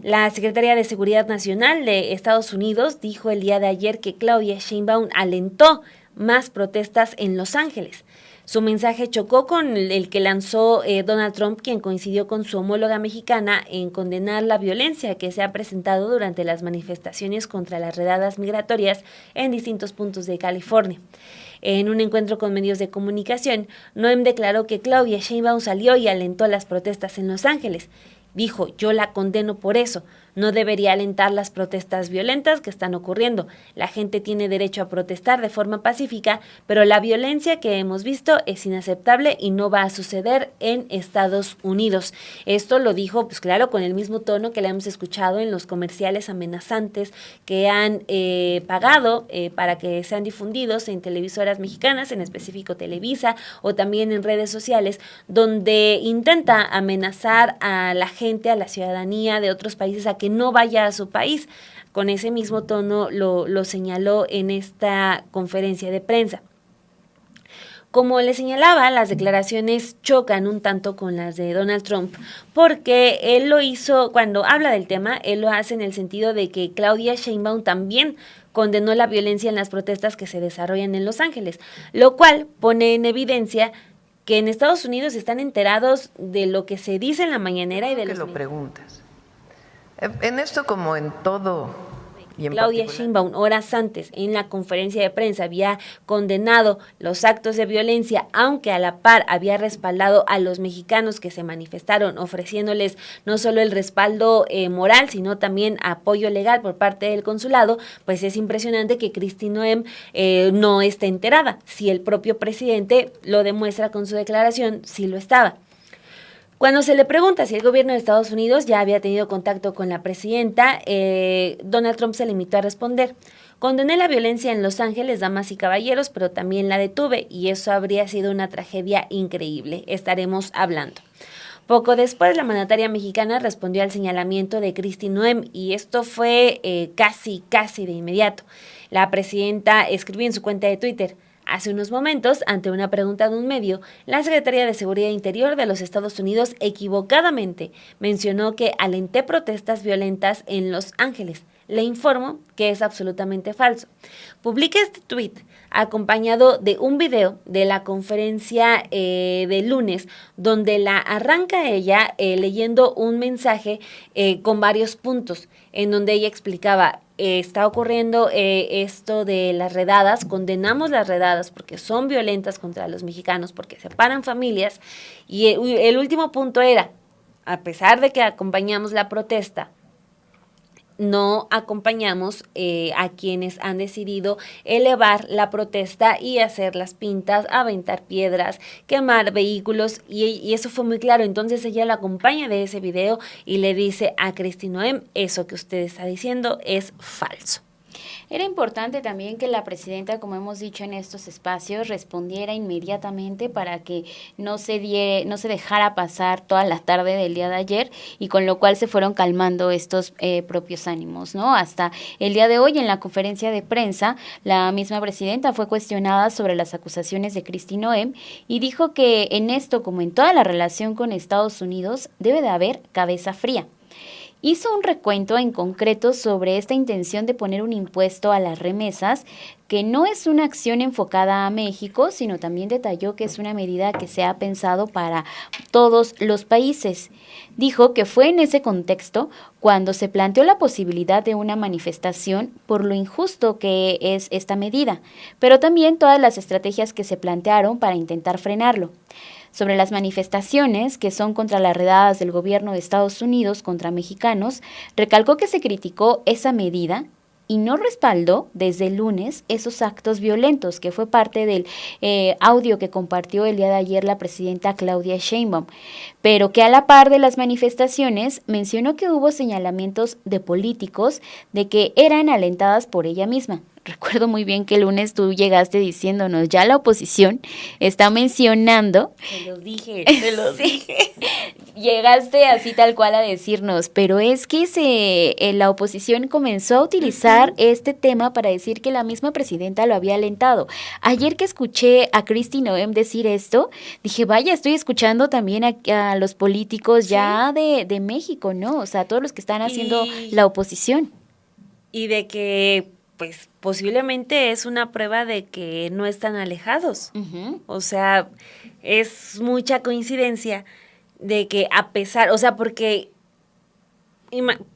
La secretaria de Seguridad Nacional de Estados Unidos dijo el día de ayer que Claudia Sheinbaum alentó más protestas en Los Ángeles. Su mensaje chocó con el que lanzó Donald Trump, quien coincidió con su homóloga mexicana en condenar la violencia que se ha presentado durante las manifestaciones contra las redadas migratorias en distintos puntos de California. En un encuentro con medios de comunicación, Noem declaró que Claudia Sheinbaum salió y alentó las protestas en Los Ángeles. Dijo, yo la condeno por eso, no debería alentar las protestas violentas que están ocurriendo. La gente tiene derecho a protestar de forma pacífica, pero la violencia que hemos visto es inaceptable y no va a suceder en Estados Unidos. Esto lo dijo, pues claro, con el mismo tono que le hemos escuchado en los comerciales amenazantes que han pagado para que sean difundidos en televisoras mexicanas, en específico Televisa, o también en redes sociales, donde intenta amenazar a la gente, a la ciudadanía de otros países a que no vaya a su país. Con ese mismo tono lo señaló en esta conferencia de prensa. Como le señalaba, las declaraciones chocan un tanto con las de Donald Trump, porque él lo hizo, cuando habla del tema, él lo hace en el sentido de que Claudia Sheinbaum también condenó la violencia en las protestas que se desarrollan en Los Ángeles, lo cual pone en evidencia que en Estados Unidos están enterados de lo que se dice en la mañanera y de los... que lo preguntas. En esto, como en todo, y en Claudia Sheinbaum, horas antes, en la conferencia de prensa, había condenado los actos de violencia, aunque a la par había respaldado a los mexicanos que se manifestaron, ofreciéndoles no solo el respaldo moral, sino también apoyo legal por parte del consulado. Pues es impresionante que Kristi Noem no esté enterada. Si el propio presidente lo demuestra con su declaración, sí lo estaba. Cuando se le pregunta si el gobierno de Estados Unidos ya había tenido contacto con la presidenta, Donald Trump se limitó a responder: condené la violencia en Los Ángeles, damas y caballeros, pero también la detuve, y eso habría sido una tragedia increíble. Estaremos hablando. Poco después, la mandataria mexicana respondió al señalamiento de Kristi Noem, y esto fue casi de inmediato. La presidenta escribió en su cuenta de Twitter: hace unos momentos, ante una pregunta de un medio, la Secretaría de Seguridad Interior de los Estados Unidos equivocadamente mencionó que alenté protestas violentas en Los Ángeles. Le informo que es absolutamente falso. Publica este tuit acompañado de un video de la conferencia de lunes, donde la arranca ella leyendo un mensaje con varios puntos, en donde ella explicaba: está ocurriendo esto de las redadas, condenamos las redadas porque son violentas contra los mexicanos, porque separan familias, y el último punto era: a pesar de que acompañamos la protesta, no acompañamos a quienes han decidido elevar la protesta y hacer las pintas, aventar piedras, quemar vehículos, y eso fue muy claro. Entonces ella la acompaña de ese video y le dice a Kristi Noem: eso que usted está diciendo es falso. Era importante también que la presidenta, como hemos dicho en estos espacios, respondiera inmediatamente para que no se dejara pasar toda la tarde del día de ayer, y con lo cual se fueron calmando estos propios ánimos, ¿no? Hasta el día de hoy, en la conferencia de prensa, la misma presidenta fue cuestionada sobre las acusaciones de Kristi Noem y dijo que en esto, como en toda la relación con Estados Unidos, debe de haber cabeza fría. Hizo un recuento en concreto sobre esta intención de poner un impuesto a las remesas, que no es una acción enfocada a México, sino también detalló que es una medida que se ha pensado para todos los países. Dijo que fue en ese contexto cuando se planteó la posibilidad de una manifestación por lo injusto que es esta medida, pero también todas las estrategias que se plantearon para intentar frenarlo. Sobre las manifestaciones que son contra las redadas del gobierno de Estados Unidos contra mexicanos, recalcó que se criticó esa medida y no respaldó desde el lunes esos actos violentos, que fue parte del audio que compartió el día de ayer la presidenta Claudia Sheinbaum, pero que a la par de las manifestaciones mencionó que hubo señalamientos de políticos de que eran alentadas por ella misma. recuerdo muy bien que el lunes tú llegaste diciéndonos, ya la oposición está mencionando. Te lo dije, Sí. Llegaste así tal cual a decirnos, pero es que la oposición comenzó a utilizar este tema para decir que la misma presidenta lo había alentado. Ayer que escuché a Kristi Noem decir esto, dije, vaya, estoy escuchando también a los políticos ya de México, ¿no? O sea, todos los que están haciendo la oposición. Y de que, pues, posiblemente es una prueba de que no están alejados. Uh-huh. O sea, es mucha coincidencia de que a pesar, o sea, porque,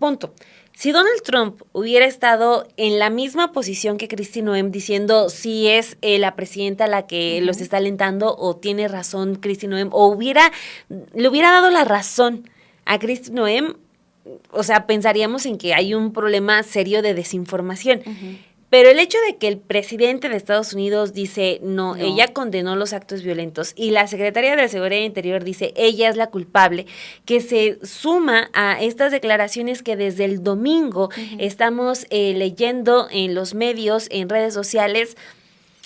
punto, si Donald Trump hubiera estado en la misma posición que Kristi Noem diciendo si es la presidenta la que los está alentando o tiene razón Kristi Noem, o le hubiera dado la razón a Kristi Noem, o sea, pensaríamos en que hay un problema serio de desinformación. Uh-huh. Pero el hecho de que el presidente de Estados Unidos dice no, ella condenó los actos violentos y la secretaria de Seguridad Interior dice ella es la culpable, que se suma a estas declaraciones que desde el domingo estamos leyendo en los medios, en redes sociales,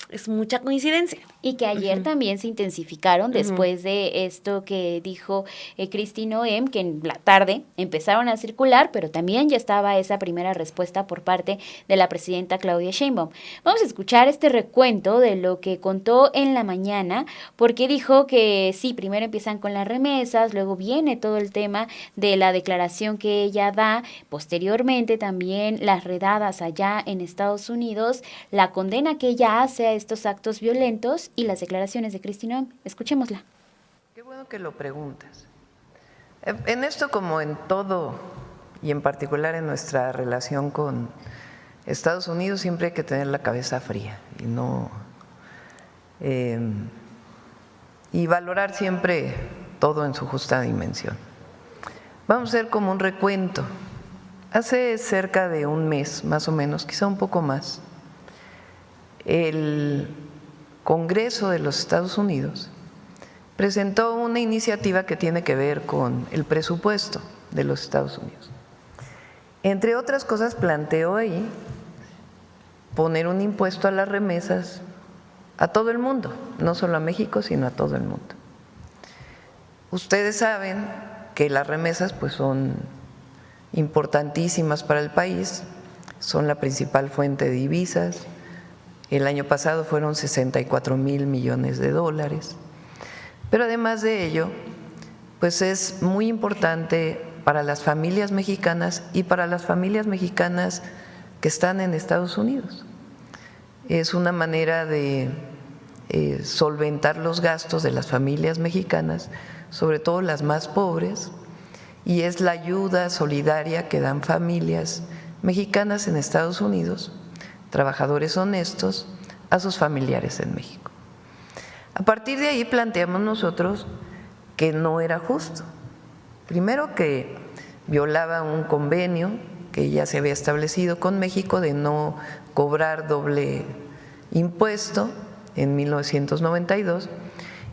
es mucha coincidencia. Y que ayer también se intensificaron después de esto que dijo Kristi Noem, que en la tarde empezaron a circular, pero también ya estaba esa primera respuesta por parte de la presidenta Claudia Sheinbaum. Vamos a escuchar este recuento de lo que contó en la mañana, porque dijo que sí, primero empiezan con las remesas, luego viene todo el tema de la declaración que ella da, posteriormente también las redadas allá en Estados Unidos, la condena que ella hace a estos actos violentos y las declaraciones de Kristi Noem. Escuchémosla. Qué bueno que lo preguntas. En esto, como en todo, y en particular en nuestra relación con Estados Unidos, siempre hay que tener la cabeza fría y valorar siempre todo en su justa dimensión. Vamos a hacer como un recuento. Hace cerca de un mes, más o menos, quizá un poco más, el Congreso de los Estados Unidos presentó una iniciativa que tiene que ver con el presupuesto de los Estados Unidos. Entre otras cosas, planteó ahí poner un impuesto a las remesas a todo el mundo, no solo a México, sino a todo el mundo. Ustedes saben que las remesas pues son importantísimas para el país, son la principal fuente de divisas. El año pasado fueron 64,000 millones de dólares. Pero además de ello, pues es muy importante para las familias mexicanas y para las familias mexicanas que están en Estados Unidos. Es una manera de solventar los gastos de las familias mexicanas, sobre todo las más pobres, y es la ayuda solidaria que dan familias mexicanas en Estados Unidos, trabajadores honestos, a sus familiares en México. A partir de ahí planteamos nosotros que no era justo. Primero, que violaba un convenio que ya se había establecido con México de no cobrar doble impuesto en 1992,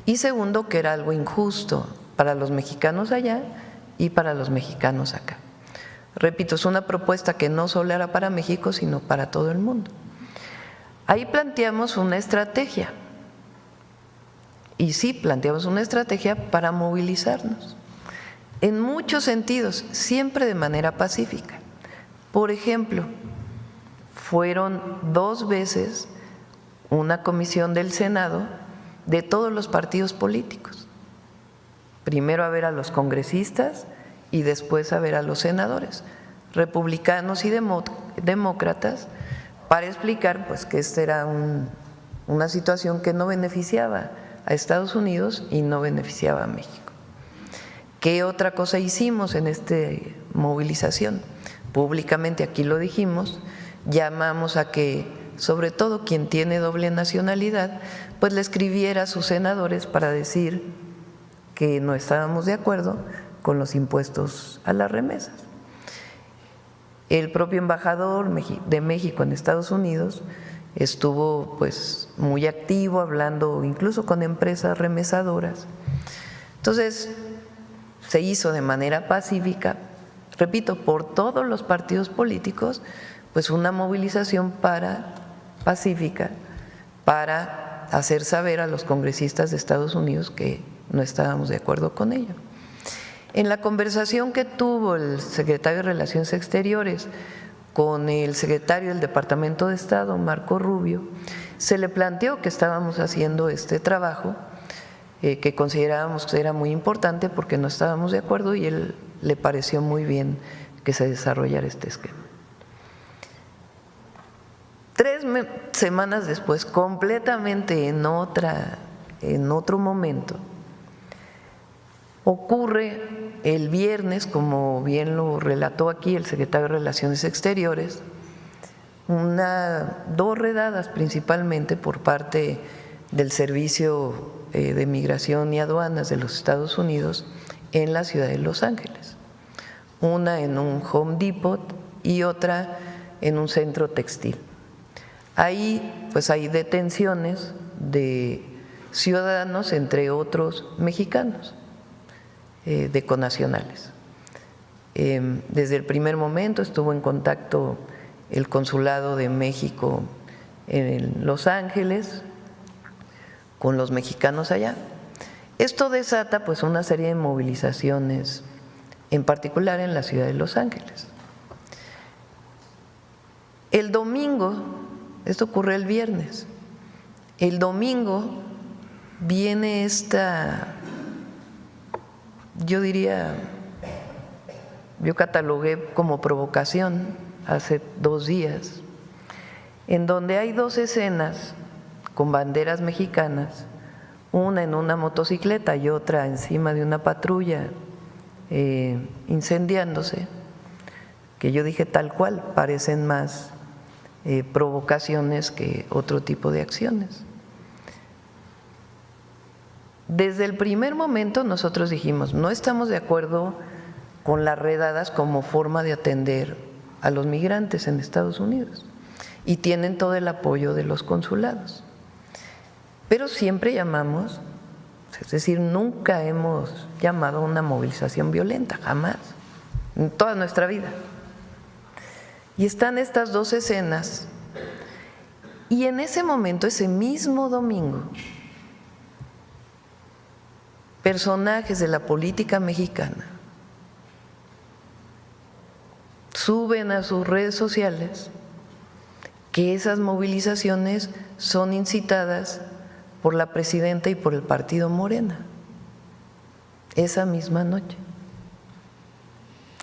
y segundo, que era algo injusto para los mexicanos allá y para los mexicanos acá. Repito, es una propuesta que no solo era para México, sino para todo el mundo. Ahí planteamos una estrategia, y sí, planteamos una estrategia para movilizarnos, en muchos sentidos, siempre de manera pacífica. Por ejemplo, fueron 2 veces una comisión del Senado de todos los partidos políticos, primero a ver a los congresistas y después a ver a los senadores, republicanos y demócratas, para explicar pues que esta era una situación que no beneficiaba a Estados Unidos y no beneficiaba a México. ¿Qué otra cosa hicimos en esta movilización? Públicamente, aquí lo dijimos, llamamos a que, sobre todo quien tiene doble nacionalidad, pues le escribiera a sus senadores para decir que no estábamos de acuerdo con los impuestos a las remesas. El propio embajador de México en Estados Unidos estuvo pues muy activo, hablando incluso con empresas remesadoras. Entonces, se hizo de manera pacífica, repito, por todos los partidos políticos, pues una movilización para pacífica para hacer saber a los congresistas de Estados Unidos que no estábamos de acuerdo con ello. En la conversación que tuvo el secretario de Relaciones Exteriores con el secretario del Departamento de Estado, Marco Rubio, se le planteó que estábamos haciendo este trabajo, que considerábamos que era muy importante porque no estábamos de acuerdo, y él le pareció muy bien que se desarrollara este esquema. 3 semanas después, completamente en otro momento, ocurre el viernes, como bien lo relató aquí el secretario de Relaciones Exteriores, 2 redadas principalmente por parte del Servicio de Migración y Aduanas de los Estados Unidos en la ciudad de Los Ángeles. Una en un Home Depot y otra en un centro textil. Ahí pues hay detenciones de ciudadanos, entre otros mexicanos, de connacionales. Desde el primer momento estuvo en contacto el Consulado de México en Los Ángeles con los mexicanos allá. Esto desata pues una serie de movilizaciones, en particular en la ciudad de Los Ángeles. El domingo, esto ocurre el viernes, el domingo viene yo catalogué como provocación hace 2 días, en donde hay 2 escenas con banderas mexicanas, una en una motocicleta y otra encima de una patrulla incendiándose, que yo dije tal cual, parecen más provocaciones que otro tipo de acciones. Desde el primer momento nosotros dijimos, no estamos de acuerdo con las redadas como forma de atender a los migrantes en Estados Unidos, y tienen todo el apoyo de los consulados. Pero siempre llamamos, es decir, nunca hemos llamado a una movilización violenta, jamás, en toda nuestra vida. Y están estas 2 escenas, y en ese momento, ese mismo domingo, personajes de la política mexicana suben a sus redes sociales que esas movilizaciones son incitadas por la presidenta y por el partido Morena, esa misma noche.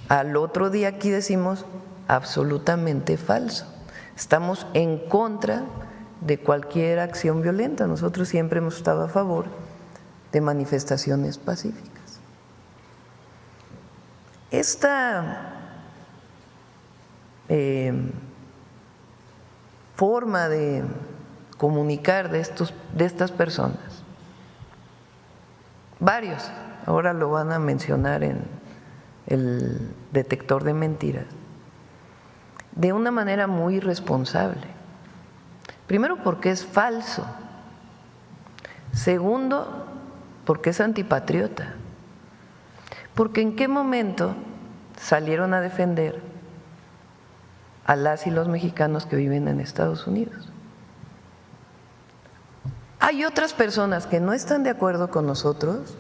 Al otro día aquí decimos absolutamente falso, estamos en contra de cualquier acción violenta, nosotros siempre hemos estado a favor de manifestaciones pacíficas. Esta forma de comunicar de estas personas, varios, ahora lo van a mencionar en el detector de mentiras, de una manera muy irresponsable. Primero, porque es falso. Segundo, porque es antipatriota. Porque ¿en qué momento salieron a defender a las y los mexicanos que viven en Estados Unidos? Hay otras personas que no están de acuerdo con nosotros,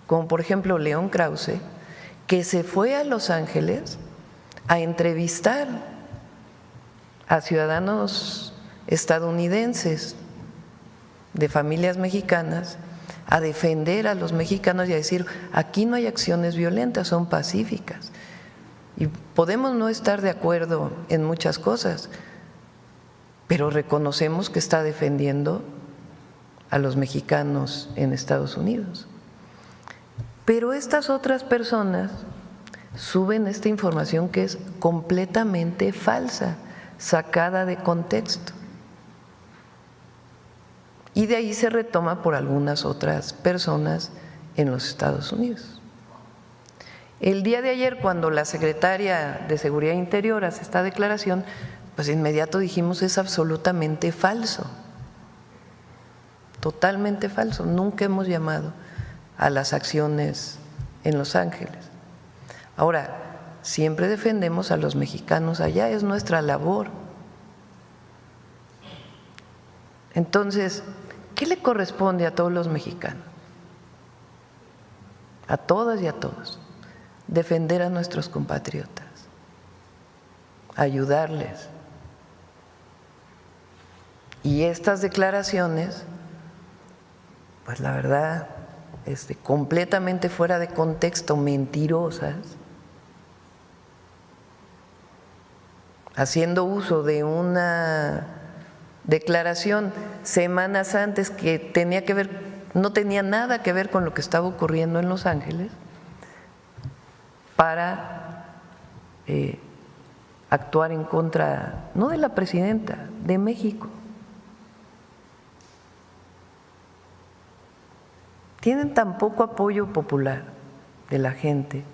como por ejemplo León Krause, que se fue a Los Ángeles a entrevistar a ciudadanos estadounidenses de familias mexicanas, a defender a los mexicanos y a decir, aquí no hay acciones violentas, son pacíficas. Y podemos no estar de acuerdo en muchas cosas, pero reconocemos que está defendiendo a los mexicanos en Estados Unidos. Pero estas otras personas suben esta información que es completamente falsa, sacada de contexto. Y de ahí se retoma por algunas otras personas en los Estados Unidos. El día de ayer, cuando la secretaria de Seguridad Interior hace esta declaración, pues de inmediato dijimos, es absolutamente falso, totalmente falso. Nunca hemos llamado a las acciones en Los Ángeles. Ahora, siempre defendemos a los mexicanos allá, es nuestra labor. Entonces, ¿qué le corresponde a todos los mexicanos? A todas y a todos. Defender a nuestros compatriotas, ayudarles. Y estas declaraciones, pues la verdad, completamente fuera de contexto, mentirosas, haciendo uso de una declaración semanas antes que tenía que ver, no tenía nada que ver con lo que estaba ocurriendo en Los Ángeles, para actuar en contra, no de la presidenta, de México. Tienen tan poco apoyo popular de la gente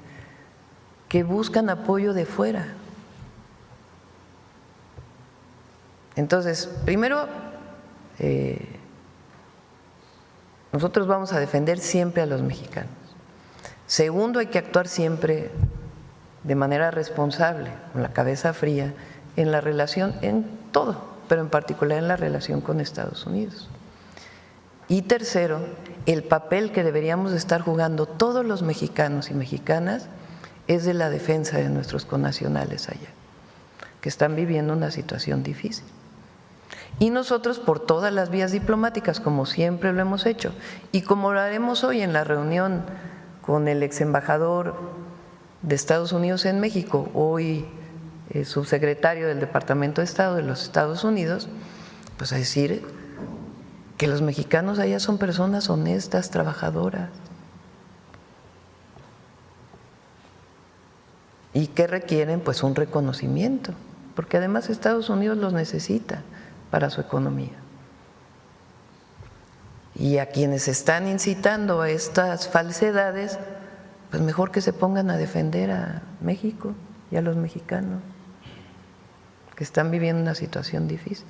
que buscan apoyo de fuera. Entonces, primero, nosotros vamos a defender siempre a los mexicanos. Segundo, hay que actuar siempre de manera responsable, con la cabeza fría, en la relación, en todo, pero en particular en la relación con Estados Unidos. Y tercero, el papel que deberíamos estar jugando todos los mexicanos y mexicanas es de la defensa de nuestros connacionales allá, que están viviendo una situación difícil. Y nosotros por todas las vías diplomáticas, como siempre lo hemos hecho, y como lo haremos hoy en la reunión con el ex embajador de Estados Unidos en México, hoy subsecretario del Departamento de Estado de los Estados Unidos, pues a decir que los mexicanos allá son personas honestas, trabajadoras, y que requieren pues un reconocimiento, porque además Estados Unidos los necesita para su economía. Y a quienes están incitando a estas falsedades, pues mejor que se pongan a defender a México y a los mexicanos que están viviendo una situación difícil.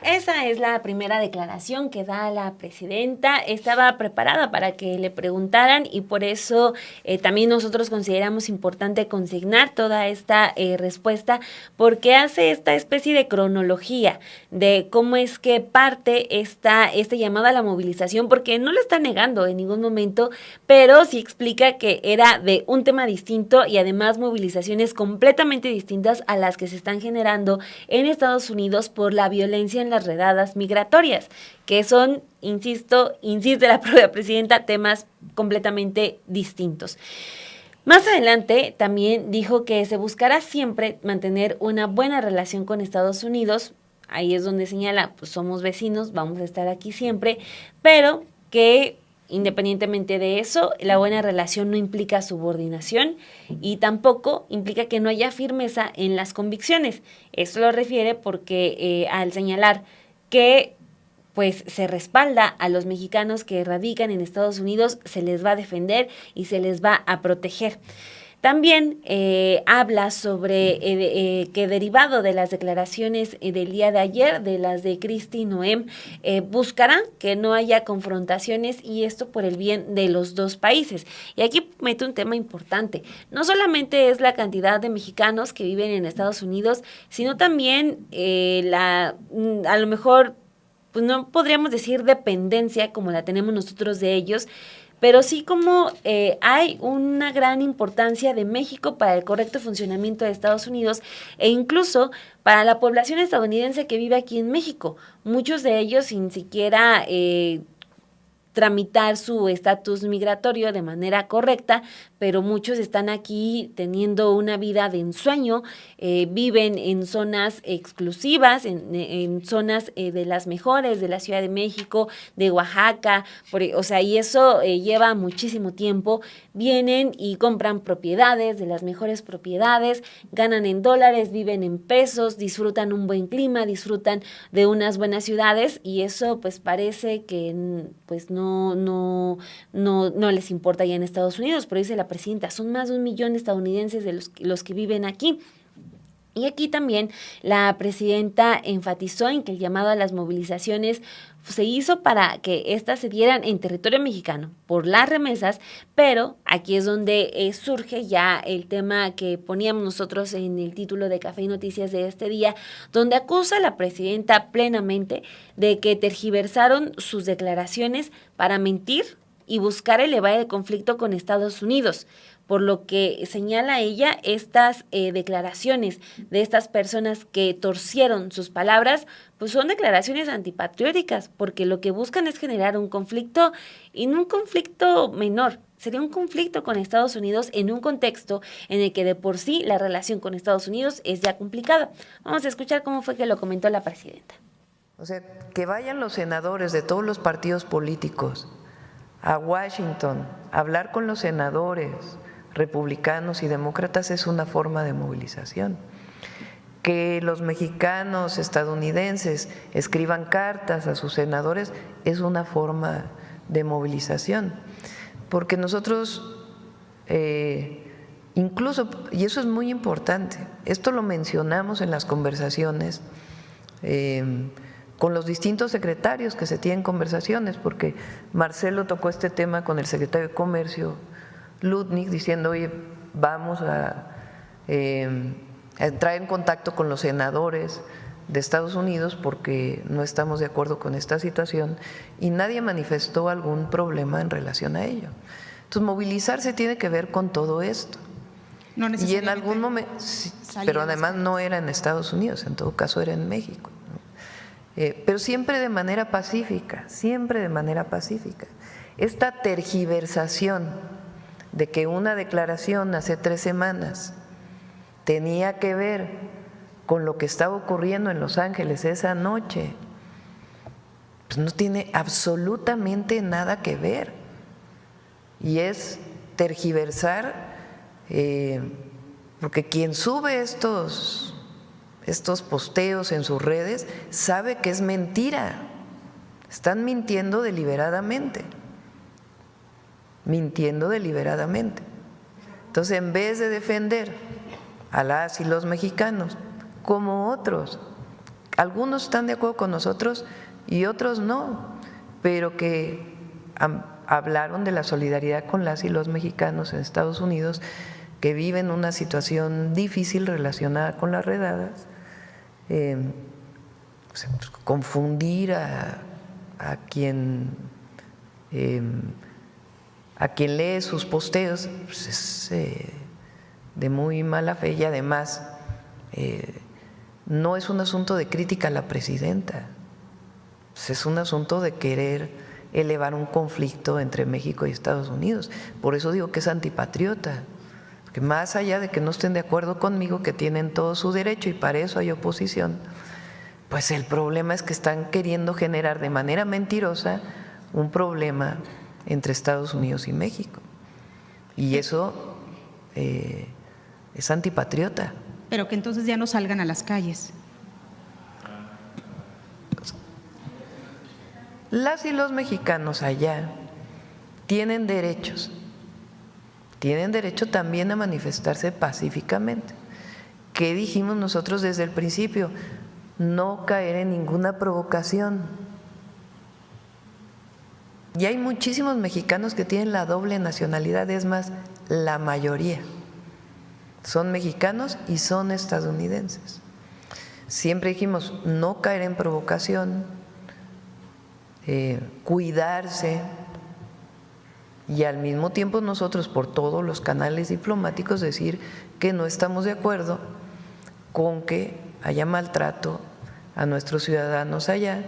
Esa es la primera declaración que da la presidenta. Estaba preparada para que le preguntaran y por eso también nosotros consideramos importante consignar toda esta respuesta, porque hace esta especie de cronología de cómo es que parte este llamado a la movilización, porque no lo está negando en ningún momento, pero sí explica que era de un tema distinto y además movilizaciones completamente distintas a las que se están generando en Estados Unidos por la violencia en las redadas migratorias, que son, insiste la propia presidenta, temas completamente distintos. Más adelante también dijo que se buscará siempre mantener una buena relación con Estados Unidos. Ahí es donde señala, pues somos vecinos, vamos a estar aquí siempre, pero que independientemente de eso, la buena relación no implica subordinación y tampoco implica que no haya firmeza en las convicciones. Esto lo refiere porque al señalar que pues se respalda a los mexicanos que radican en Estados Unidos, se les va a defender y se les va a proteger. También habla sobre que derivado de las declaraciones del día de ayer, de las de Kristi Noem, buscarán que no haya confrontaciones y esto por el bien de los dos países. Y aquí mete un tema importante. No solamente es la cantidad de mexicanos que viven en Estados Unidos, sino también a lo mejor, pues no podríamos decir dependencia como la tenemos nosotros de ellos, pero sí como hay una gran importancia de México para el correcto funcionamiento de Estados Unidos e incluso para la población estadounidense que vive aquí en México. Muchos de ellos sin siquiera tramitar su estatus migratorio de manera correcta, pero muchos están aquí teniendo una vida de ensueño, viven en zonas exclusivas, en zonas de las mejores, de la Ciudad de México, de Oaxaca, y eso lleva muchísimo tiempo. Vienen y compran propiedades, de las mejores propiedades, ganan en dólares, viven en pesos, disfrutan un buen clima, disfrutan de unas buenas ciudades y eso pues parece que pues no les importa ya en Estados Unidos, pero dice la presidenta, son más de 1 millón de estadounidenses de los que viven aquí. Y aquí también la presidenta enfatizó en que el llamado a las movilizaciones se hizo para que éstas se dieran en territorio mexicano por las remesas, pero aquí es donde surge ya el tema que poníamos nosotros en el título de Café y Noticias de este día, donde acusa a la presidenta plenamente de que tergiversaron sus declaraciones para mentir y buscar elevar el conflicto con Estados Unidos, por lo que señala ella estas declaraciones de estas personas que torcieron sus palabras, pues son declaraciones antipatrióticas, porque lo que buscan es generar un conflicto, y no un conflicto menor, sería un conflicto con Estados Unidos en un contexto en el que de por sí la relación con Estados Unidos es ya complicada. Vamos a escuchar cómo fue que lo comentó la presidenta. O sea, que vayan los senadores de todos los partidos políticos a Washington a hablar con los senadores republicanos y demócratas es una forma de movilización. Que los mexicanos, estadounidenses escriban cartas a sus senadores es una forma de movilización, porque nosotros incluso, y eso es muy importante, esto lo mencionamos en las conversaciones con los distintos secretarios que se tienen conversaciones, porque Marcelo tocó este tema con el secretario de Comercio, Lutnick, diciendo, oye, vamos a entrar en contacto con los senadores de Estados Unidos porque no estamos de acuerdo con esta situación, y nadie manifestó algún problema en relación a ello. Entonces, movilizarse tiene que ver con todo esto. No necesariamente. Y en algún momento, sí, pero además no era en Estados Unidos, en todo caso era en México. Pero siempre de manera pacífica, siempre de manera pacífica. Esta tergiversación de que una declaración hace 3 semanas tenía que ver con lo que estaba ocurriendo en Los Ángeles esa noche, pues no tiene absolutamente nada que ver. Y es tergiversar, porque quien sube estos posteos en sus redes sabe que es mentira, están mintiendo deliberadamente. Entonces, en vez de defender a las y los mexicanos, como otros, algunos están de acuerdo con nosotros y otros no, pero que hablaron de la solidaridad con las y los mexicanos en Estados Unidos que viven una situación difícil relacionada con las redadas, confundir a quien lee sus posteos, pues es de muy mala fe, y además no es un asunto de crítica a la presidenta, pues es un asunto de querer elevar un conflicto entre México y Estados Unidos. Por eso digo que es antipatriota, que más allá de que no estén de acuerdo conmigo, que tienen todo su derecho y para eso hay oposición, pues el problema es que están queriendo generar de manera mentirosa un problema entre Estados Unidos y México, y eso es antipatriota. Pero que entonces ya no salgan a las calles. Las y los mexicanos allá tienen derechos, tienen derecho también a manifestarse pacíficamente. ¿Qué dijimos nosotros desde el principio? No caer en ninguna provocación. Y hay muchísimos mexicanos que tienen la doble nacionalidad, es más, la mayoría son mexicanos y son estadounidenses. Siempre dijimos no caer en provocación, cuidarse, y al mismo tiempo nosotros por todos los canales diplomáticos decir que no estamos de acuerdo con que haya maltrato a nuestros ciudadanos allá,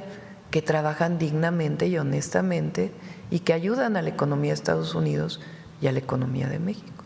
que trabajan dignamente y honestamente y que ayudan a la economía de Estados Unidos y a la economía de México.